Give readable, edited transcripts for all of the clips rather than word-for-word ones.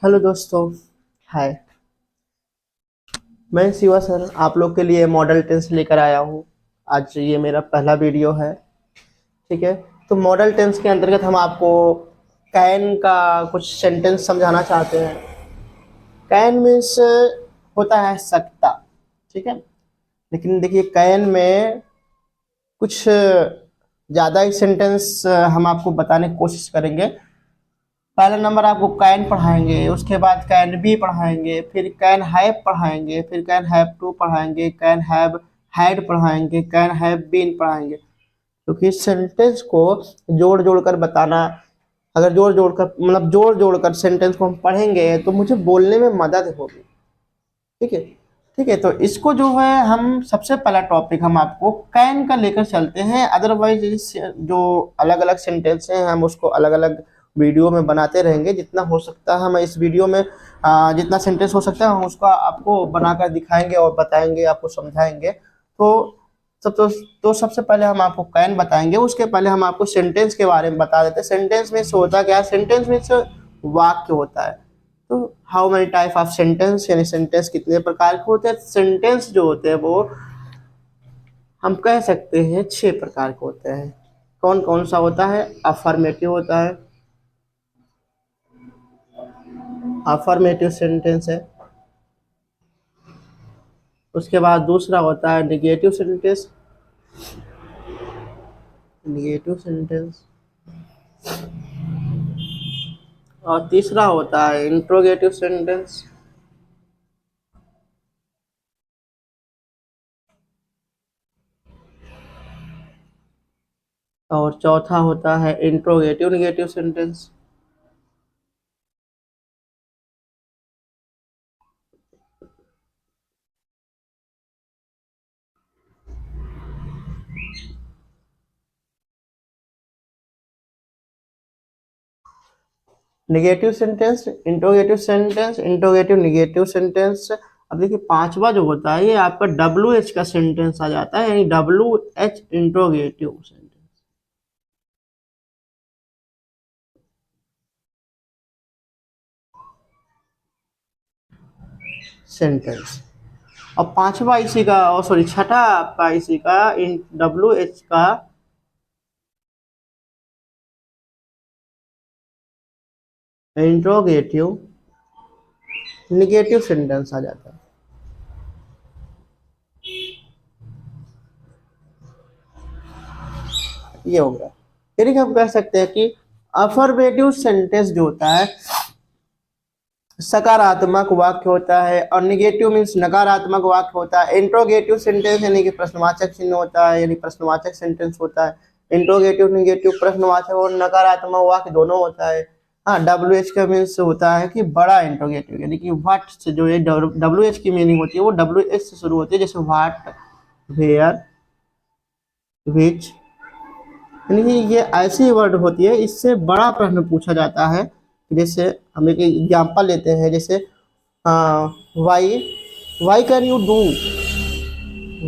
Hello दोस्तों। हाय। मैं Shiva sir आप लोग के लिए मॉडल टेंस लेकर आया हूँ। आज ये मेरा पहला वीडियो है। ठीक है। तो मॉडल टेंस के अंतर्गत हम आपको कैन का कुछ सेंटेंस समझाना चाहते हैं। कैन मीन्स होता है सकता। ठीक है। लेकिन देखिए कैन में कुछ ज़्यादा ही सेंटेंस हम आपको बताने की कोशिश करेंगे। पहला नंबर आपको कैन पढ़ाएंगे, उसके बाद कैन बी पढ़ाएंगे, फिर कैन हैव पढ़ाएंगे, फिर कैन हैव टू पढ़ाएंगे, कैन हैव हैड पढ़ाएंगे, कैन हैव बीन पढ़ाएंगे। क्योंकि सेंटेंस को जोड़ जोड़ कर बताना, अगर जोड़ जोड़ कर मतलब जोड़ जोड़ कर सेंटेंस को हम पढ़ेंगे तो मुझे बोलने में मदद होगी। ठीक है। ठीक है, तो इसको जो है हम सबसे पहला टॉपिक हम आपको कैन का लेकर चलते हैं। अदरवाइज जो अलग अलग सेंटेंस हैं हम उसको अलग अलग वीडियो में बनाते रहेंगे। जितना हो सकता है हम इस वीडियो में जितना सेंटेंस हो सकता है हम उसका आपको बनाकर दिखाएंगे और बताएंगे, आपको समझाएंगे। तो सबसे पहले हम आपको कैन बताएंगे, उसके पहले हम आपको सेंटेंस के बारे में बता देते हैं। सेंटेंस में होता क्या है? सेंटेंस में वाक्य होता है। तो how many type of sentence, यानी सेंटेंस कितने प्रकार के होते हैं। सेंटेंस जो होते हैं वो हम कह सकते हैं 6 प्रकार के होते हैं। कौन कौन सा होता है? अफर्मेटिव होता है, अफर्मेटिव सेंटेंस है। उसके बाद दूसरा होता है निगेटिव सेंटेंस, निगेटिव सेंटेंस। और तीसरा होता है इंट्रोगेटिव सेंटेंस। और चौथा होता है interrogative negative sentence. Negative sentence, interrogative sentence, interrogative negative sentence. अब देखिए पांचवा जो होता है ये आपका डब्ल्यू एच का सेंटेंस आ जाता है, यानी डब्ल्यू एच इंट्रोगेटिव सेंटेंस। और पांचवा इसी का, और सॉरी छठा आपका इसी का डब्ल्यू एच का इंट्रोगेटिव निगेटिव सेंटेंस आ जाता है। ये हो गया। यानी कि हम कह सकते हैं कि अफर्मेटिव सेंटेंस जो होता है सकारात्मक वाक्य होता है, और निगेटिव मीन्स नकारात्मक वाक्य होता है। इंट्रोगेटिव सेंटेंस यानी कि प्रश्नवाचक चिन्ह होता है, यानी प्रश्नवाचक सेंटेंस होता है। इंट्रोगेटिव निगेटिव प्रश्नवाचक और नकारात्मक वाक्य दोनों होता है। हाँ, डब्ल्यू एच का मीन्स होता है कि बड़ा इंट्रोगेटिव, यानी कि व्हाट से जो है डब्ल्यू एच की मीनिंग होती है वो डब्ल्यू एच से शुरू होती है, जैसे व्हाट, वेयर, विच। यानी कि ये ऐसी वर्ड होती है इससे बड़ा प्रश्न पूछा जाता है। जैसे हम एक एग्जाम्पल लेते हैं, जैसे why why can you do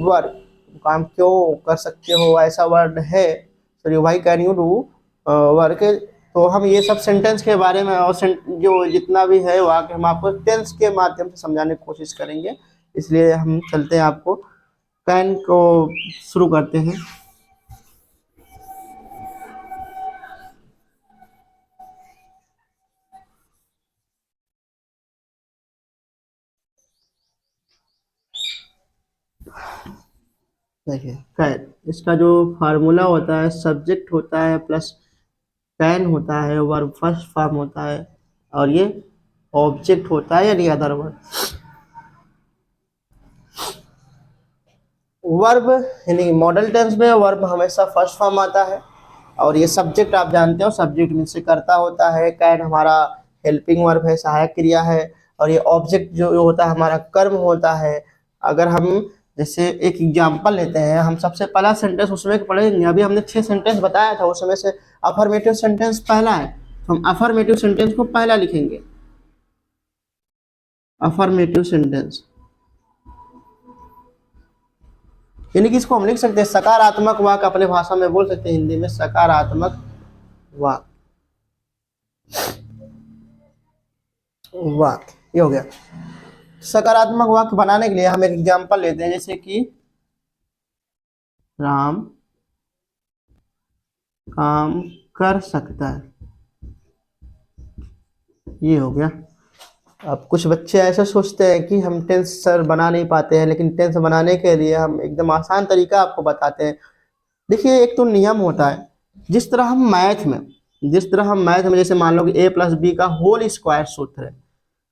work, काम क्यों कर सकते हो, ऐसा वर्ड है। Sorry, why can you do work. तो हम ये सब सेंटेंस के बारे में और जो जितना भी है वाक्य हम आपको टेंस के माध्यम से समझाने की कोशिश करेंगे। इसलिए हम चलते हैं, आपको कैन को शुरू करते हैं। देखिए कैन, इसका जो फार्मूला होता है सब्जेक्ट होता है प्लस कैन होता है, वर्ब फर्स्ट फॉर्म होता है, और ये ऑब्जेक्ट होता है यानी अदर वर्ड। वर्ब यानी मॉडल टेंस में वर्ब हमेशा फर्स्ट फॉर्म आता है, और ये सब्जेक्ट आप जानते हो, सब्जेक्ट मीन से करता होता है। कैन हमारा हेल्पिंग वर्ब है, सहायक क्रिया है। और ये ऑब्जेक्ट जो होता है हमारा कर्म होता है। अगर हम जैसे एक एग्जांपल लेते हैं, हम सबसे पहला सेंटेंस उसमें पढ़ेंगे। अभी हमने 6 सेंटेंस बताया था, उसमें से अफर्मेटिव सेंटेंस पहला है, तो हम अफर्मेटिव सेंटेंस को पहला लिखेंगे। अफर्मेटिव सेंटेंस यानी कि इसको हम लिख सकते हैं सकारात्मक वाक्य, अपने भाषा में बोल सकते हैं हिंदी में सकारात्मक वाक्य। वाक्य, ये हो गया। सकारात्मक वाक्य बनाने के लिए हम एक एग्जांपल लेते हैं, जैसे कि राम काम कर सकता है, ये हो गया। अब कुछ बच्चे ऐसा सोचते हैं कि हम टेंस सर बना नहीं पाते हैं, लेकिन टेंस बनाने के लिए हम एकदम आसान तरीका आपको बताते हैं। देखिए, एक तो नियम होता है, जिस तरह हम मैथ में जैसे मान लो कि ए प्लस बी का होल स्क्वायर सूत्र है,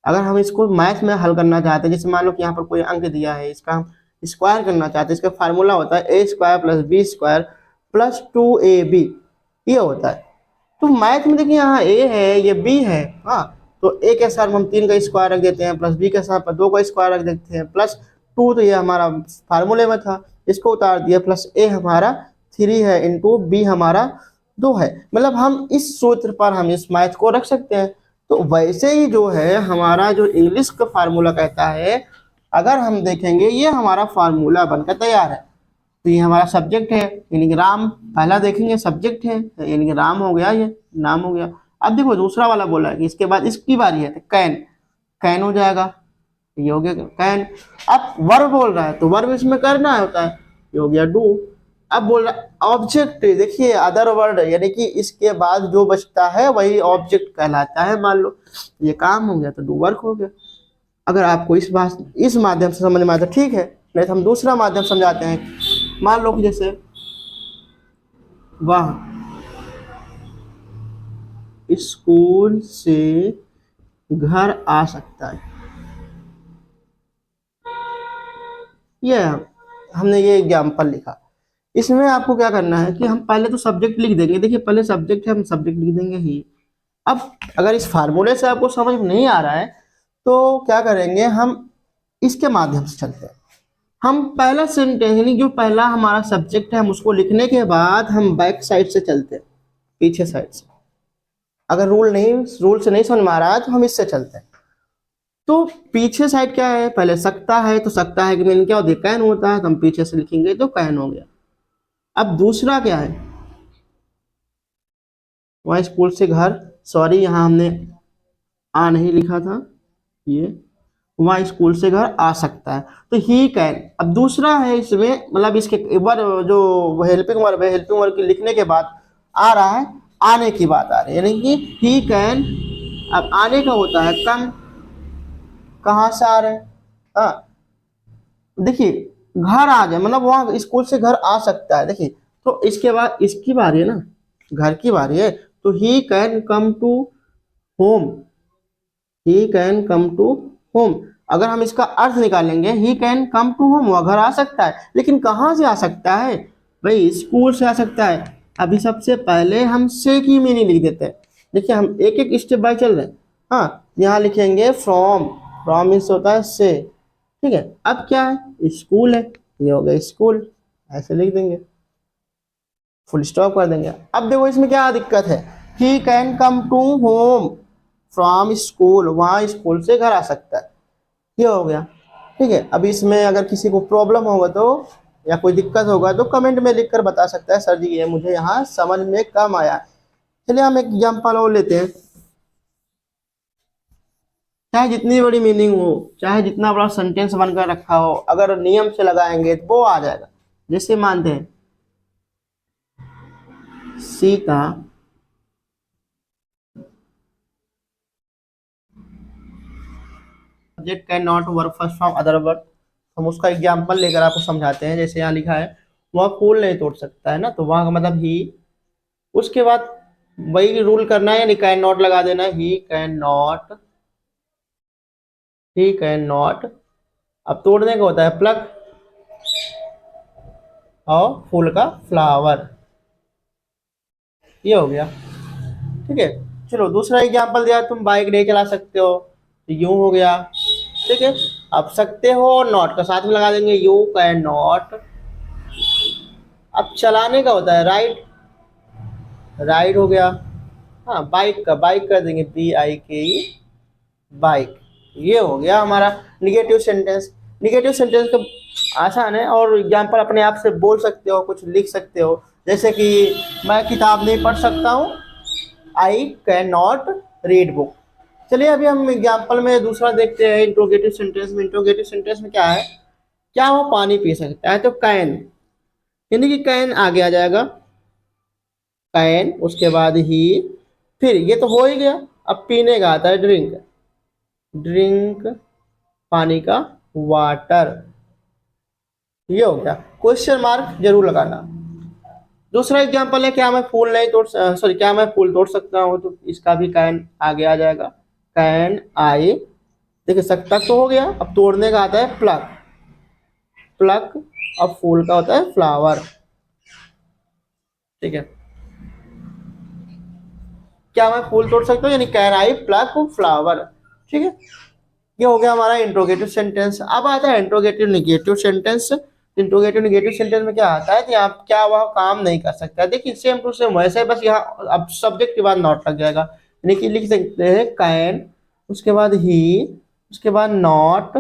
अगर हम इसको मैथ में हल करना चाहते हैं, जैसे मान लो कि यहाँ पर कोई अंक दिया है, इसका हम स्क्वायर करना चाहते हैं, इसका फार्मूला होता है a square plus b square plus 2ab, ये होता है। तो मैथ में देखिए, यहाँ ए है, ये बी है, हाँ, तो ए के साथ हम 3 का स्क्वायर रख देते हैं, प्लस बी के साथ 2 का स्क्वायर रख देते हैं, प्लस 2, तो ये हमारा फार्मूले में था, इसको उतार दिया, प्लस ए हमारा 3 है इंटू बी हमारा 2 है। मतलब हम इस सूत्र पर हम इस मैथ को रख सकते हैं। तो वैसे ही जो है हमारा जो इंग्लिश का फार्मूला कहता है, अगर हम देखेंगे ये हमारा फार्मूला बनकर तैयार है। तो ये हमारा सब्जेक्ट है, यानी कि राम, पहला देखेंगे सब्जेक्ट है, यानी कि राम हो गया, ये नाम हो गया। अब देखो दूसरा वाला बोला है कि इसके बाद इसकी बारी है, तो कैन, कैन हो जाएगा, ये हो गया कैन। अब वर्ब बोल रहा है, तो वर्ब इसमें करना होता है, ये हो गया डू। अब बोल रहा है ऑब्जेक्ट, देखिए अदर वर्ड, यानी कि इसके बाद जो बचता है वही ऑब्जेक्ट कहलाता है। मान लो ये काम हो गया, तो डू वर्क हो गया। अगर आपको इस माध्यम से समझ में आता है ठीक है, नहीं तो हम दूसरा माध्यम समझाते हैं। मान लो कि जैसे वह स्कूल से घर आ सकता है, ये हमने ये एग्जाम्पल लिखा। इसमें आपको क्या करना है कि हम पहले तो सब्जेक्ट लिख देंगे, देखिए पहले सब्जेक्ट है, हम सब्जेक्ट लिख देंगे ही। अब अगर इस फार्मूले से आपको समझ में नहीं आ रहा है, तो क्या करेंगे, हम इसके माध्यम से चलते हैं। हम पहला सेंटेंस, यानी जो पहला हमारा सब्जेक्ट है, हम उसको लिखने के बाद हम बैक साइड से चलते हैं, पीछे साइड से। अगर रूल से नहीं समझ में आ रहा है, तो हम इससे चलते हैं। तो पीछे साइड क्या है, पहले सकता है, तो सकता है कि मीनिंग क्या होती है, कैन होता है, तो हम पीछे से लिखेंगे तो कैन हो गया। अब दूसरा क्या है, वह स्कूल से घर, सॉरी यहाँ हमने आ नहीं लिखा था, ये वह स्कूल से घर आ सकता है, तो ही कैन। अब दूसरा है इसमें, मतलब इसके वर्ब जो हेल्पिंग वर्ब है, हेल्पिंग वर्ब के लिखने के बाद आ रहा है, आने की बात आ रही है, यानी कि ही कैन। अब आने का होता है कम, कहाँ से आ रहे हैं, हाँ देखिए घर आ जाए, मतलब वहाँ स्कूल से घर आ सकता है। देखिए तो इसके बाद इसकी बारी है ना, घर की बारी है, तो he can come to home, he can come to home. अगर हम इसका अर्थ निकालेंगे, he can come to home, वह घर आ सकता है, लेकिन कहाँ से आ सकता है भाई, स्कूल से आ सकता है। अभी सबसे पहले हम से की मीनिंग लिख देते हैं। देखिए हम एक एक स्टेप बाय चल रहे हैं। हाँ, यहाँ लिखेंगे फ्रॉम, फ्रॉम मीन्स होता है से, ठीक है। अब क्या है, स्कूल है, ये हो गया स्कूल, ऐसे लिख देंगे, फुल स्टॉप कर देंगे। अब देखो इसमें क्या दिक्कत है, he can come to home from school, वहाँ स्कूल से घर आ सकता है, ये हो गया, ठीक है। अब इसमें अगर किसी को प्रॉब्लम होगा तो, या कोई दिक्कत होगा तो कमेंट में लिखकर बता सकता है, सर जी ये मुझे यहाँ समझ में कम आया। चलिए हम एक एग्जाम्पल और लेते हैं। चाहे जितनी बड़ी मीनिंग हो, चाहे जितना बड़ा सेंटेंस बनकर रखा हो, अगर नियम से लगाएंगे तो वो आ जाएगा। जैसे मानते हैं Sita subject can not work first from other word, हम उसका एग्जाम्पल लेकर आपको समझाते हैं। जैसे यहाँ लिखा है वह फूल नहीं तोड़ सकता है ना, तो वहाँ का मतलब ही, उसके बाद वही रूल करना है, यानी कैन नॉट लगा देना, ही can not, he can not. अब तोड़ने का होता है प्लग, और फूल का फ्लावर, ये हो गया, ठीक है। चलो दूसरा एग्जाम्पल दिया, तुम बाइक नहीं चला सकते हो, तो यूं हो गया, ठीक है। अब सकते हो और नॉट का साथ में लगा देंगे, यू कैन नॉट। अब चलाने का होता है राइड, राइड हो गया, हाँ बाइक का, बाइक कर देंगे BIKE, बाइक, ये हो गया हमारा निगेटिव सेंटेंस। निगेटिव सेंटेंस का आसान है, और एग्जाम्पल अपने आप से बोल सकते हो, कुछ लिख सकते हो, जैसे कि मैं किताब नहीं पढ़ सकता हूँ, I can not read book, चलिए अभी हम एग्जाम्पल में दूसरा देखते हैं। इंट्रोगेटिव सेंटेंस में, इंट्रोगेटिव सेंटेंस में क्या है, क्या वो पानी पी सकता है, तो कैन, यानी कि कैन आगे आ जाएगा, कैन, उसके बाद ही, फिर ये तो हो ही गया। अब पीने का आता है ड्रिंक, ड्रिंक पानी का, वाटर, ये हो गया। क्वेश्चन मार्क जरूर लगाना। दूसरा एग्जांपल है, क्या मैं फूल नहीं तोड़, सॉरी, क्या मैं फूल तोड़ सकता हूँ, तो इसका भी कैन आगे आ जाएगा, कैन आई। देखिए सकता तो हो गया, अब तोड़ने का आता है प्लक, प्लक, अब फूल का होता है फ्लावर। ठीक है, क्या मैं फूल तोड़ सकता हूँ, यानी कैन आई प्लक फ्लावर। ठीक है, ये हो गया हमारा इंट्रोगेटिव सेंटेंस। अब आता है interrogative negative sentence. Interrogative negative sentence में क्या आता है कि आप, क्या वह काम नहीं कर सकता। देखिए सेम टू सेम वैसे है, बस यहाँ अब सब्जेक्ट के बाद नॉट लग जाएगा, यानी कि लिख सकते हैं कैन, उसके बाद ही, उसके बाद नॉट,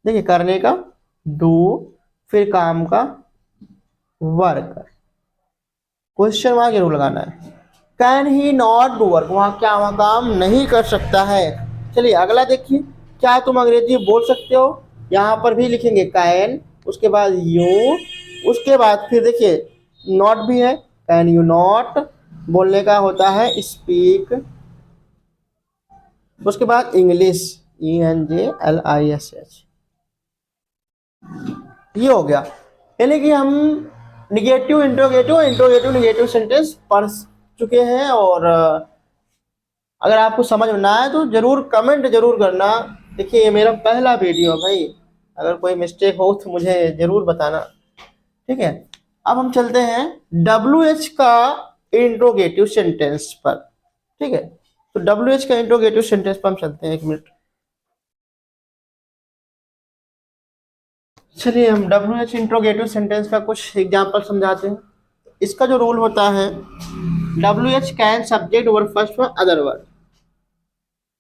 देखिए करने का डू, फिर काम का वर्क। क्वेश्चन मार्क जरूर लगाना है। Can he not do work, वहाँ क्या वहाँ काम नहीं कर सकता है। चलिए अगला देखिए, क्या तुम अंग्रेजी बोल सकते हो, यहाँ पर भी लिखेंगे कैन, उसके बाद यू, उसके बाद फिर देखिए नॉट भी है, कैन यू नॉट बोलने का होता है स्पीक, उसके बाद इंग्लिश, ENGLISH, ये हो गया। यानी कि हम negative interrogative, interrogative negative sentence पढ़ चुके हैं। और अगर आपको समझ में ना आए तो जरूर कमेंट जरूर करना। देखिए ये मेरा पहला वीडियो है भाई, अगर कोई मिस्टेक हो तो मुझे जरूर बताना। ठीक है, अब हम चलते हैं WH का इंट्रोगेटिव सेंटेंस पर। ठीक है, तो WH का इंट्रोगेटिव सेंटेंस पर हम चलते हैं, 1 मिनट। चलिए हम WH इंट्रोगेटिव सेंटेंस का कुछ एग्जाम्पल समझाते हैं। इसका जो रूल होता है, WH can subject verb first for other word.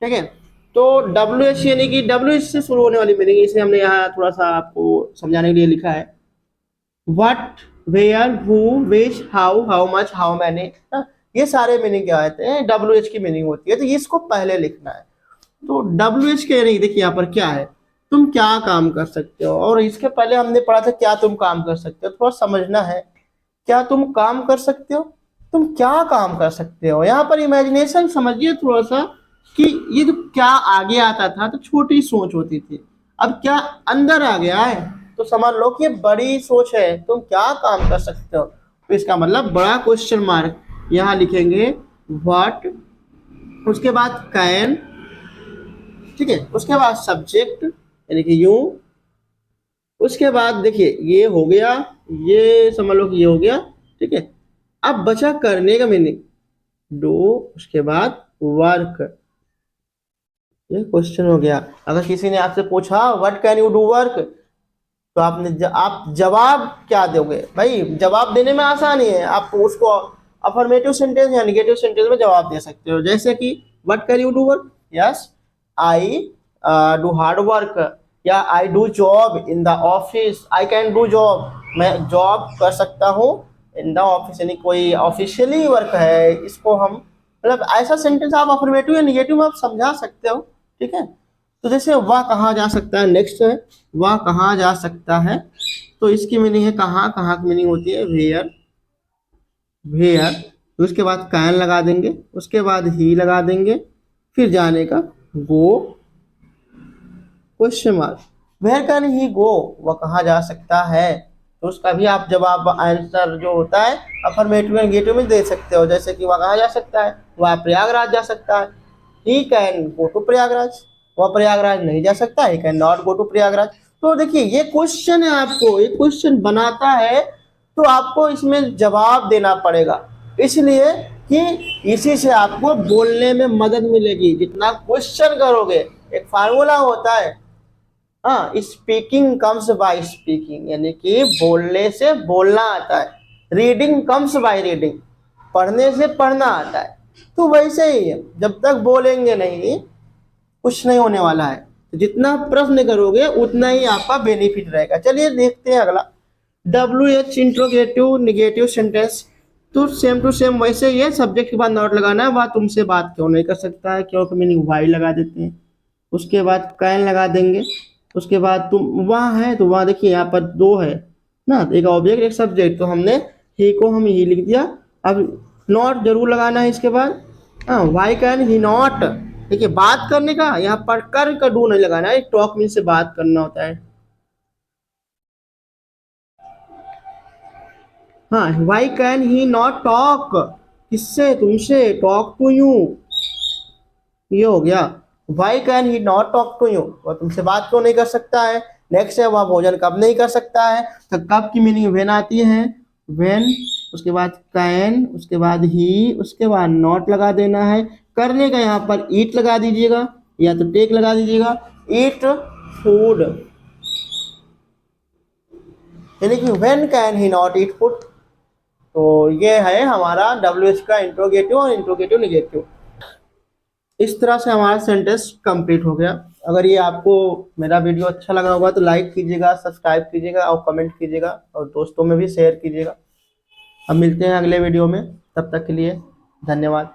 ठीक है, तो WH यानी कि WH से शुरू होने वाली मीनिंग, इसे हमने यहाँ थोड़ा सा आपको समझाने के लिए लिखा है। What, where, who, which, how much, how many, ये सारे मीनिंग क्या होते हैं, WH की मीनिंग होती है, तो इसको पहले लिखना है। तो WH के यानी देखिए यहाँ पर क्या है, तुम क्या काम कर सकते हो, और इसके पहले हमने पढ़ा था क्या तुम काम कर सकते हो, थोड़ा समझना है। क्या तुम काम कर सकते हो, तुम क्या काम कर सकते हो, यहाँ पर इमेजिनेशन समझिए थोड़ा सा, कि ये जो क्या आगे आता था तो छोटी सोच होती थी, अब क्या अंदर आ गया है तो समझ लो कि ये बड़ी सोच है, तुम क्या काम कर सकते हो। तो इसका मतलब बड़ा क्वेश्चन मार्क यहाँ लिखेंगे, व्हाट, उसके बाद कैन, ठीक है, उसके बाद सब्जेक्ट यानी कि यू, उसके बाद देखिए ये हो गया, ये समझ लो कि ये हो गया। ठीक है, अब बचा करने का मीनिंग, डू, उसके बाद वर्क। ये क्वेश्चन हो गया। अगर किसी ने आपसे पूछा what can you do work, तो आपने आप जवाब क्या दोगे भाई, जवाब देने में आसानी है, आप उसको अफर्मेटिव सेंटेंस या नेगेटिव सेंटेंस में जवाब दे सकते हो। जैसे कि what can you do work, yes I do hard work, या I do job in the office, I can do job, मैं जॉब कर सकता हूँ इन द ऑफिस, यानी कोई ऑफिशियली वर्क है, इसको हम मतलब ऐसा सेंटेंस आप अफर्मेटिव या नेगेटिव में आप समझा सकते हो। ठीक है, तो जैसे वह कहाँ जा सकता है, नेक्स्ट है वह कहाँ जा सकता है, तो इसकी मीनिंग है कहाँ, कहाँ की मीनिंग होती है वेयर, वेयर, उसके बाद कैन लगा देंगे, उसके बाद ही लगा देंगे, फिर जाने का go, question mark, where can he go, वह कहाँ जा सकता है, तो उसका भी आप जवाब आंसर जो होता है अफर्मेटिव नेगेटिव में दे सकते हो। जैसे कि वह कहाँ जा सकता है, वह प्रयागराज जा सकता है, he can go to Prayagraj, वह प्रयागराज नहीं जा सकता, he can not go to Prayagraj. तो देखिए ये क्वेश्चन है, आपको ये क्वेश्चन बनाता है तो आपको इसमें जवाब देना पड़ेगा, इसलिए कि इसी से आपको बोलने में मदद मिलेगी। जितना क्वेश्चन करोगे, एक फार्मूला होता है, हाँ, स्पीकिंग कम्स बाय स्पीकिंग, यानी कि बोलने से बोलना आता है, रीडिंग कम्स बाय रीडिंग, पढ़ने से पढ़ना आता है। तो वैसे ही है, जब तक बोलेंगे नहीं कुछ नहीं होने वाला है, तो जितना प्रश्न करोगे उतना ही आपका बेनिफिट रहेगा। चलिए देखते हैं अगला, WH इंट्रोगेटिव निगेटिव सेंटेंस। तो सेम टू सेम वैसे ही है, सब्जेक्ट के बाद नॉट लगाना है, वह तुमसे बात क्यों नहीं कर सकता है, क्यों की मीनिंग वाई लगा देते हैं। उसके बाद कैन लगा देंगे। उसके बाद तुम वहाँ है तो वहाँ देखिए यहाँ पर दो है ना, तो एक ऑब्जेक्ट एक सब्जेक्ट, तो हमने ही को हम ही लिख दिया। अब नॉट जरूर लगाना है इसके बाद। हाँ, वाई कैन ही नॉट, देखिए बात करने का, यहाँ पर कर का डू नहीं लगाना है, टॉक मीन से बात करना होता है। हाँ, why can he not talk, किससे, तुमसे, टॉक टू यू, ये हो गया। Why can he not talk to you, वह तुमसे बात क्यों नहीं कर सकता है। नेक्स्ट है, वह भोजन कब नहीं कर सकता है, तो कब की मीनिंग वेन आती है, वेन, उसके बाद कैन, उसके बाद ही, उसके बाद नॉट लगा देना है। करने का यहाँ पर ईट लगा दीजिएगा या तो टेक लगा दीजिएगा, ईट फूड, यानी कि when can he not eat food. तो ये है हमारा डब्ल्यू एच का इंट्रोगेटिव और इंट्रोगेटिव निगेटिव। इस तरह से हमारा सेंटेंस कंप्लीट हो गया। अगर ये आपको मेरा वीडियो अच्छा लगा होगा तो लाइक कीजिएगा, सब्सक्राइब कीजिएगा और कमेंट कीजिएगा और दोस्तों में भी शेयर कीजिएगा। अब मिलते हैं अगले वीडियो में, तब तक के लिए धन्यवाद।